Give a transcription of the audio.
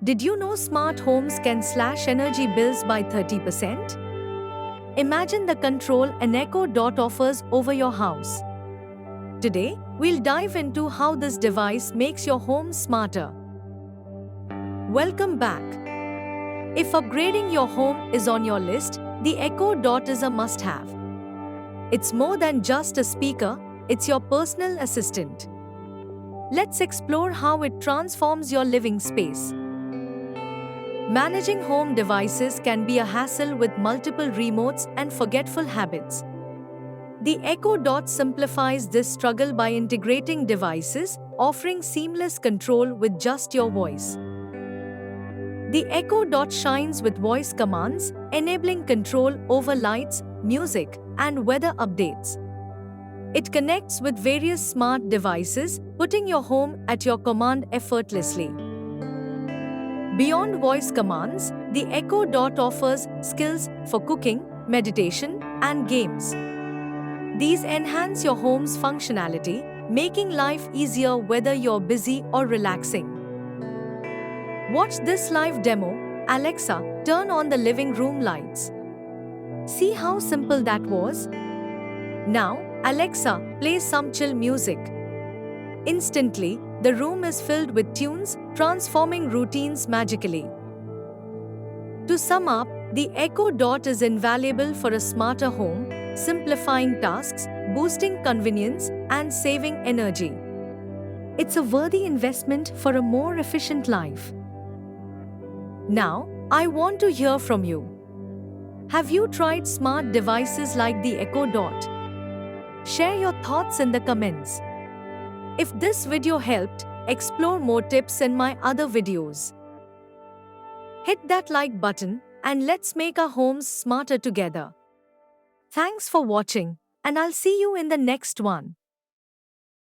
Did you know smart homes can slash energy bills by 30%? Imagine the control an Echo Dot offers over your house. Today, we'll dive into how this device makes your home smarter. Welcome back. If upgrading your home is on your list, the Echo Dot is a must-have. It's more than just a speaker, it's your personal assistant. Let's explore how it transforms your living space. Managing home devices can be a hassle with multiple remotes and forgetful habits. The Echo Dot simplifies this struggle by integrating devices, offering seamless control with just your voice. The Echo Dot shines with voice commands, enabling control over lights, music, and weather updates. It connects with various smart devices, putting your home at your command effortlessly. Beyond voice commands, the Echo Dot offers skills for cooking, meditation, and games. These enhance your home's functionality, making life easier whether you're busy or relaxing. Watch this live demo. Alexa, turn on the living room lights. See how simple that was? Now, Alexa, play some chill music. Instantly, the room is filled with tunes, transforming routines magically. To sum up, the Echo Dot is invaluable for a smarter home, simplifying tasks, boosting convenience, and saving energy. It's a worthy investment for a more efficient life. Now, I want to hear from you. Have you tried smart devices like the Echo Dot? Share your thoughts in the comments. If this video helped, explore more tips in my other videos. Hit that like button and let's make our homes smarter together. Thanks for watching, and I'll see you in the next one.